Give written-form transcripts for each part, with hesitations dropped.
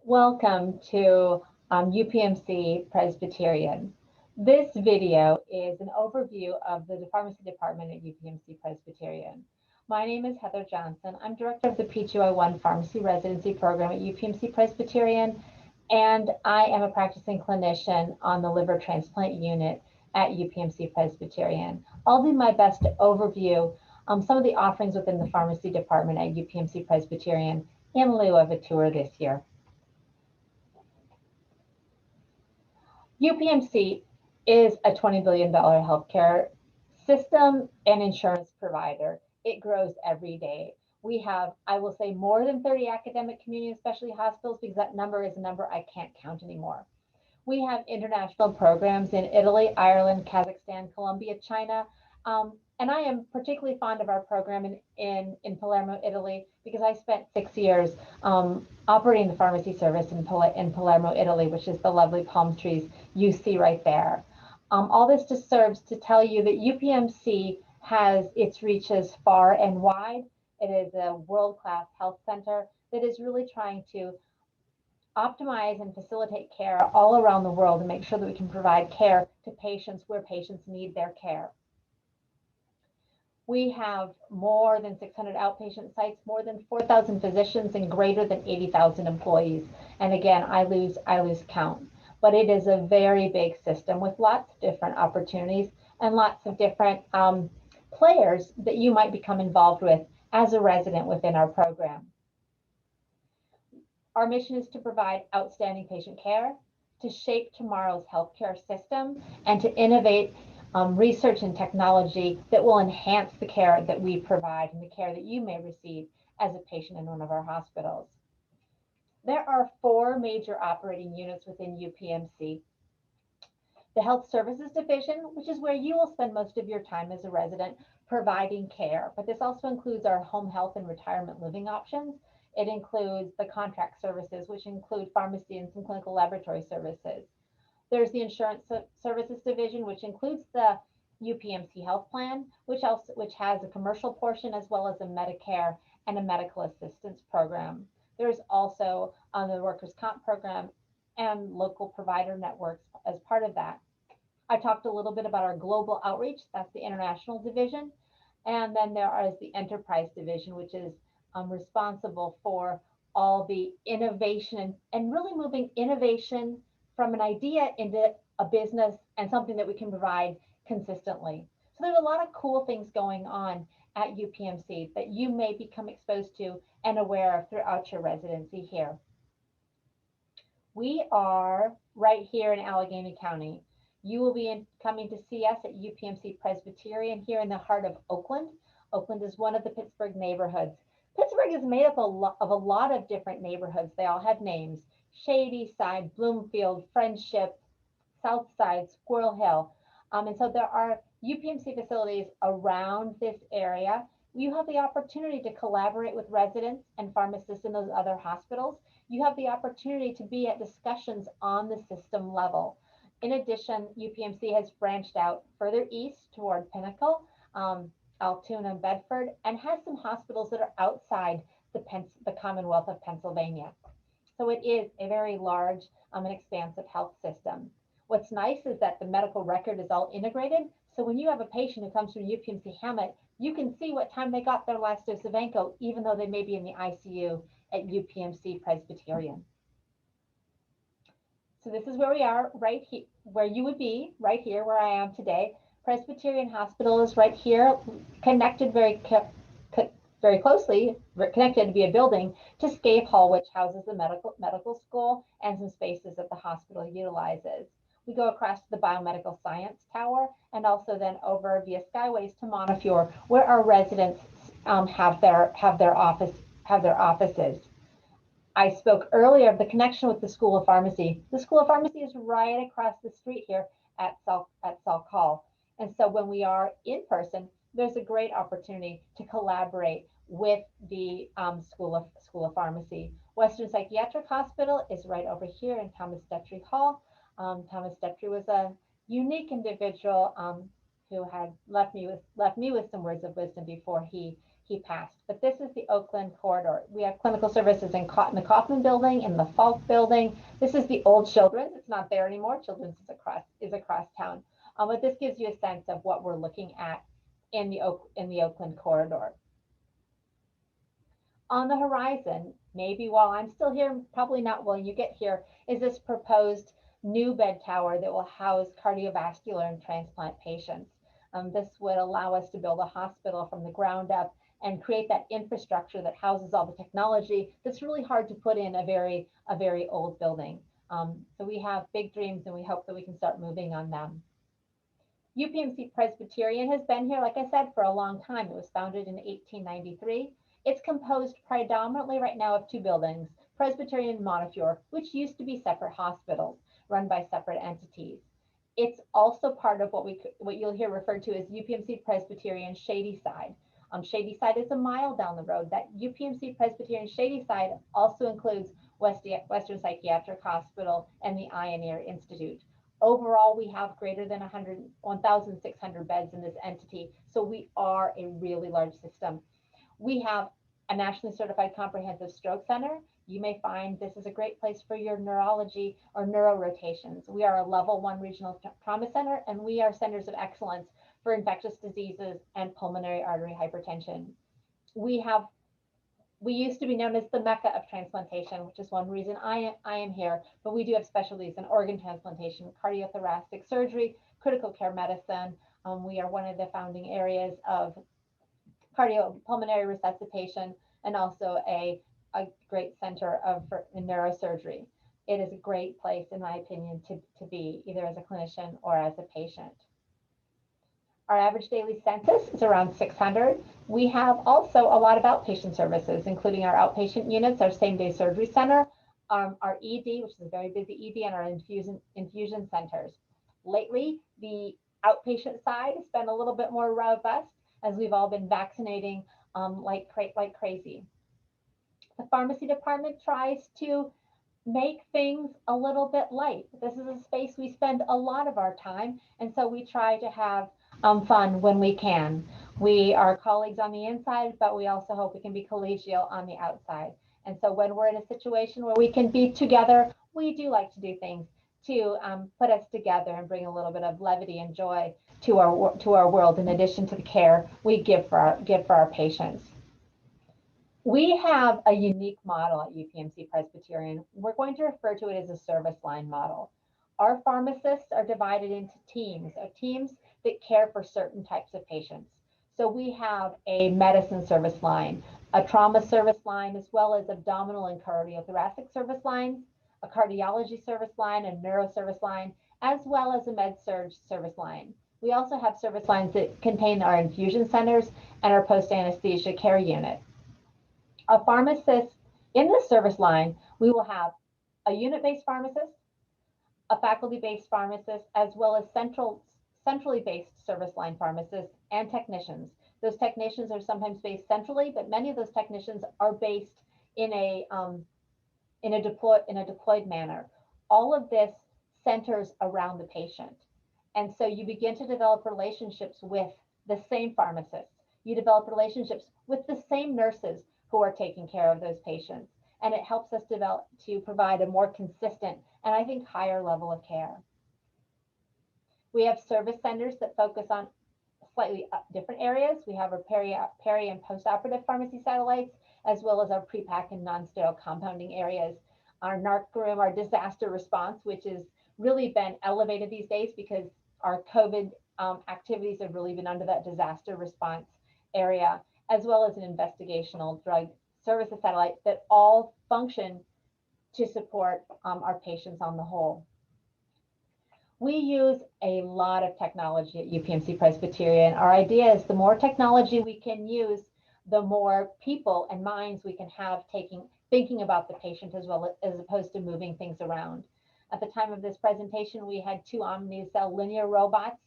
Welcome to UPMC Presbyterian. This video is an overview of the pharmacy department at UPMC Presbyterian. My name is Heather Johnson. I'm director of the PGY1 Pharmacy Residency Program at UPMC Presbyterian, and I am a practicing clinician on the liver transplant unit at UPMC Presbyterian. I'll do my best to overview some of the offerings within the pharmacy department at UPMC Presbyterian in lieu of a tour this year. UPMC is a $20 billion healthcare system and insurance provider. It grows every day. We have, I will say, more than 30 academic community and specialty hospitals because that number is a number I can't count anymore. We have international programs in Italy, Ireland, Kazakhstan, Colombia, China, and I am particularly fond of our program in Palermo, Italy, because I spent 6 years operating the pharmacy service in Palermo, Italy, which is the lovely palm trees you see right there. All this just serves to tell you that UPMC has its reaches far and wide. It is a world-class health center that is really trying to optimize and facilitate care all around the world and make sure that we can provide care to patients where patients need their care. We have more than 600 outpatient sites, more than 4,000 physicians, and greater than 80,000 employees. And again, I lose count. But it is a very big system with lots of different opportunities and lots of different players that you might become involved with as a resident within our program. Our mission is to provide outstanding patient care, to shape tomorrow's healthcare system, and to innovate research and technology that will enhance the care that we provide and the care that you may receive as a patient in one of our hospitals. There are 4 major operating units within UPMC. The Health Services Division, which is where you will spend most of your time as a resident providing care, but this also includes our home health and retirement living options. It includes the contract services, which include pharmacy and some clinical laboratory services. There's the Insurance Services Division, which includes the UPMC Health Plan, which has a commercial portion as well as a Medicare and a medical assistance program. There's also the Workers' Comp program and local provider networks as part of that. I talked a little bit about our global outreach. That's the International Division. And then there is the Enterprise Division, which is responsible for all the innovation and really moving innovation from an idea into a business and something that we can provide consistently. So there's a lot of cool things going on at UPMC that you may become exposed to and aware of throughout your residency here. We are right here in Allegheny County. You will be coming to see us at UPMC Presbyterian here in the heart of Oakland. Oakland is one of the Pittsburgh neighborhoods. Pittsburgh is made up of a lot of different neighborhoods. They all have names: Shady Side, Bloomfield, Friendship, South Side, Squirrel Hill. And so there are UPMC facilities around this area. You have the opportunity to collaborate with residents and pharmacists in those other hospitals. You have the opportunity to be at discussions on the system level. In addition, UPMC has branched out further east toward Pinnacle, Altoona, and Bedford, and has some hospitals that are outside the Commonwealth of Pennsylvania. So it is a very large and expansive health system. What's nice is that the medical record is all integrated. So when you have a patient who comes from UPMC Hamlet, you can see what time they got their last dose of Vanco, even though they may be in the ICU at UPMC Presbyterian. So this is where we are, right here, where you would be, right here where I am today. Presbyterian Hospital is right here, connected very closely, connected via building to Scaife Hall, which houses the medical school and some spaces that the hospital utilizes. We go across to the Biomedical Science Tower and also then over via Skyways to Montefiore, where our residents have their offices. I spoke earlier of the connection with the School of Pharmacy. The School of Pharmacy is right across the street here at Salk Hall. And so when we are in person, there's a great opportunity to collaborate with the School of Pharmacy. Western Psychiatric Hospital is right over here in Thomas Detry Hall. Thomas Detry was a unique individual who had left me with some words of wisdom before he he passed. But this is the Oakland corridor. We have clinical services in the Kaufman building, in the Falk building. This is the old Children's. It's not there anymore. Children's is across town. But this gives you a sense of what we're looking at in the Oakland corridor. On the horizon, maybe while I'm still here, probably not when you get here, is this proposed new bed tower that will house cardiovascular and transplant patients. This would allow us to build a hospital from the ground up and create that infrastructure that houses all the technology that's really hard to put in a very old building. So we have big dreams, and we hope that we can start moving on them. UPMC Presbyterian has been here, like I said, for a long time. It was founded in 1893. It's composed predominantly right now of two buildings, Presbyterian and Montefiore, which used to be separate hospitals run by separate entities. It's also part of what you'll hear referred to as UPMC Presbyterian Shadyside. Shadyside is a mile down the road. That UPMC Presbyterian Shadyside also includes Western Psychiatric Hospital and the Ioneer Institute. Overall, we have greater than 1,600 beds in this entity, so we are a really large system. We have a nationally certified comprehensive stroke center. You may find this is a great place for your neurology or neuro rotations. We are a level 1 regional trauma center, and we are centers of excellence for infectious diseases and pulmonary artery hypertension. We used to be known as the Mecca of transplantation, which is one reason I am here, but we do have specialties in organ transplantation, cardiothoracic surgery, critical care medicine. We are one of the founding areas of cardiopulmonary resuscitation, and also a great center for neurosurgery. It is a great place, in my opinion, to be, either as a clinician or as a patient. Our average daily census is around 600. We have also a lot of outpatient services, including our outpatient units, our same-day surgery center, our ED, which is a very busy ED, and our infusion centers. Lately, the outpatient side has been a little bit more robust, as we've all been vaccinating like crazy. The pharmacy department tries to make things a little bit light. This is a space we spend a lot of our time, and so we try to have fun when we can. We are colleagues on the inside, but we also hope we can be collegial on the outside. And so when we're in a situation where we can be together, we do like to do things to put us together and bring a little bit of levity and joy to our world, in addition to the care we give for our patients. We have a unique model at UPMC Presbyterian. We're going to refer to it as a service line model. Our pharmacists are divided into teams that care for certain types of patients. So we have a medicine service line, a trauma service line, as well as abdominal and cardiothoracic service lines, a cardiology service line, a neuro service line, as well as a med-surg service line. We also have service lines that contain our infusion centers and our post-anesthesia care unit. A pharmacist in this service line, we will have a unit-based pharmacist, a faculty-based pharmacist, as well as centrally based service line pharmacists and technicians. Those technicians are sometimes based centrally, but many of those technicians are based in a deployed manner. All of this centers around the patient. And so you begin to develop relationships with the same pharmacists. You develop relationships with the same nurses who are taking care of those patients. And it helps us to provide a more consistent and, I think, higher level of care. We have service centers that focus on slightly different areas. We have our peri and postoperative pharmacy satellites, as well as our pre-pack and non-sterile compounding areas. Our NARC room, our disaster response, which has really been elevated these days because our COVID activities have really been under that disaster response area, as well as an investigational drug services satellite that all function to support our patients on the whole. We use a lot of technology at UPMC Presbyterian. Our idea is the more technology we can use, the more people and minds we can have thinking about the patient, as well as opposed to moving things around. At the time of this presentation, we had 2 Omnicell linear robots.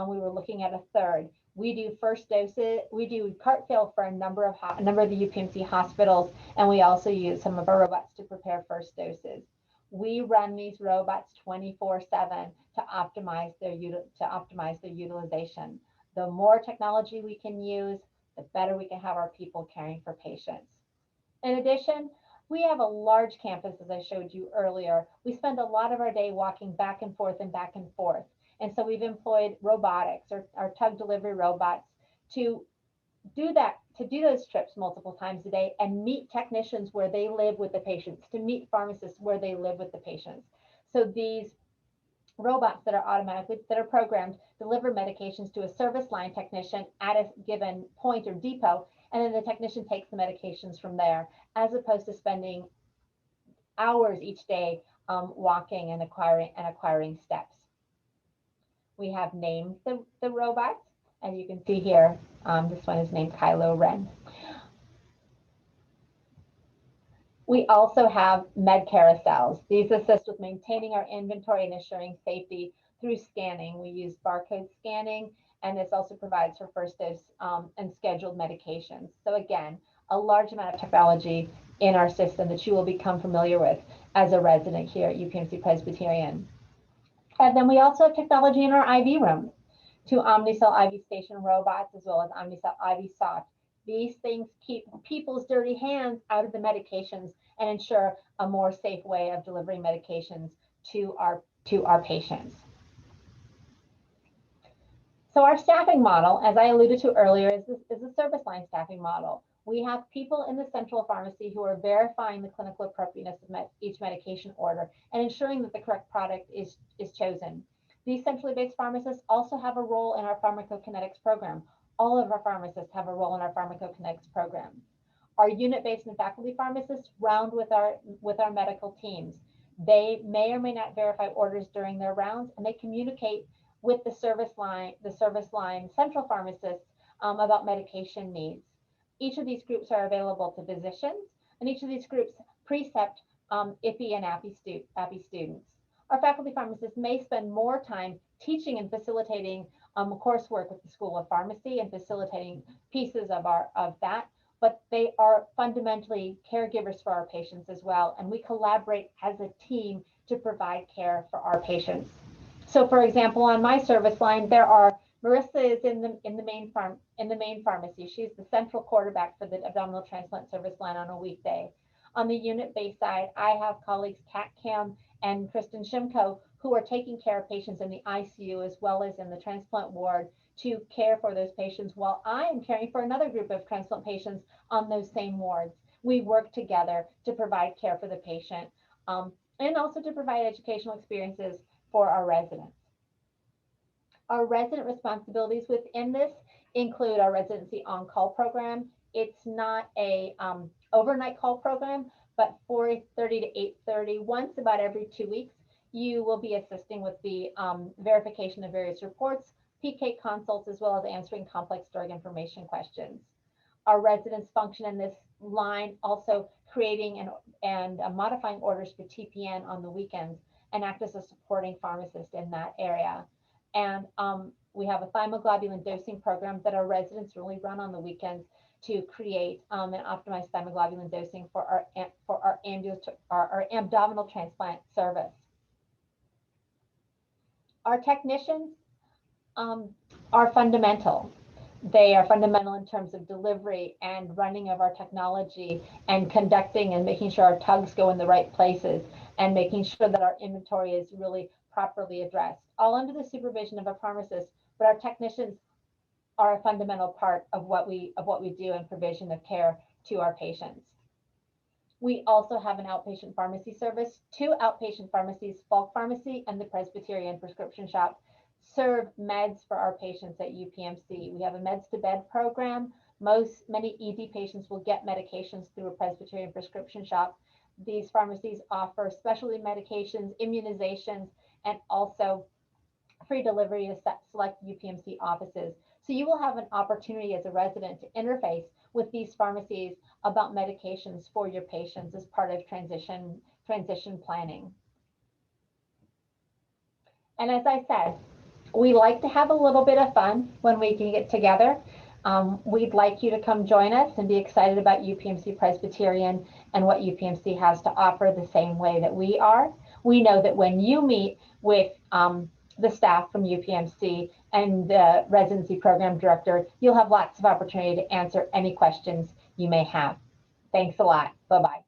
We were looking at a third. We do first doses. We do cart fill for a number of the UPMC hospitals, and we also use some of our robots to prepare first doses. We run these robots 24/7 to optimize their utilization. The more technology we can use, the better we can have our people caring for patients. In addition, we have a large campus, as I showed you earlier. We spend a lot of our day walking back and forth and back and forth. And so we've employed robotics or our tug delivery robots to do those trips multiple times a day and meet technicians where they live with the patients, to meet pharmacists where they live with the patients. So these robots that are programmed, deliver medications to a service line technician at a given point or depot, and then the technician takes the medications from there, as opposed to spending hours each day walking and acquiring steps. We have named the robots, and you can see here, this one is named Kylo Ren. We also have med carousels. These assist with maintaining our inventory and ensuring safety through scanning. We use barcode scanning, and this also provides for first dose and scheduled medications. So again, a large amount of technology in our system that you will become familiar with as a resident here at UPMC Presbyterian. And then we also have technology in our IV rooms, two Omnicell IV station robots, as well as Omnicell IV Soft. These things keep people's dirty hands out of the medications and ensure a more safe way of delivering medications to our patients. So our staffing model, as I alluded to earlier, is a service line staffing model. We have people in the central pharmacy who are verifying the clinical appropriateness of each medication order and ensuring that the correct product is chosen. These centrally based pharmacists also have a role in our pharmacokinetics program. All of our pharmacists have a role in our pharmacokinetics program. Our unit-based and faculty pharmacists round with our medical teams. They may or may not verify orders during their rounds, and they communicate with the service line central pharmacists about medication needs. Each of these groups are available to physicians, and each of these groups precept IPI and API students. Our faculty pharmacists may spend more time teaching and facilitating coursework with the School of Pharmacy and facilitating pieces of that, but they are fundamentally caregivers for our patients as well, and we collaborate as a team to provide care for our patients. So, for example, on my service line, Marissa is in the main pharmacy. She's the central quarterback for the abdominal transplant service line on a weekday. On the unit-based side, I have colleagues Kat Cam and Kristen Shimko, who are taking care of patients in the ICU as well as in the transplant ward to care for those patients, while I am caring for another group of transplant patients on those same wards. We work together to provide care for the patient and also to provide educational experiences for our residents. Our resident responsibilities within this include our residency on-call program. It's not a overnight call program, but 4:30 to 8:30, once about every 2 weeks, you will be assisting with the verification of various reports, PK consults, as well as answering complex drug information questions. Our residents function in this line, also creating and modifying orders for TPN on the weekends and act as a supporting pharmacist in that area. And we have a thymoglobulin dosing program that our residents really run on the weekends to create and optimize thymoglobulin dosing for our abdominal transplant service. Our technicians are fundamental. They are fundamental in terms of delivery and running of our technology and conducting and making sure our tugs go in the right places and making sure that our inventory is really properly addressed, all under the supervision of a pharmacist, but our technicians are a fundamental part of what we do in provision of care to our patients. We also have an outpatient pharmacy service. Two outpatient pharmacies, Falk Pharmacy and the Presbyterian Prescription Shop, serve meds for our patients at UPMC. We have a meds to bed program. Many ED patients will get medications through a Presbyterian prescription shop. These pharmacies offer specialty medications, immunizations, and also free delivery to select UPMC offices. So you will have an opportunity as a resident to interface with these pharmacies about medications for your patients as part of transition planning. And as I said, we like to have a little bit of fun when we can get together. We'd like you to come join us and be excited about UPMC Presbyterian and what UPMC has to offer the same way that we are. We know that when you meet with the staff from UPMC and the residency program director, you'll have lots of opportunity to answer any questions you may have. Thanks a lot. Bye-bye.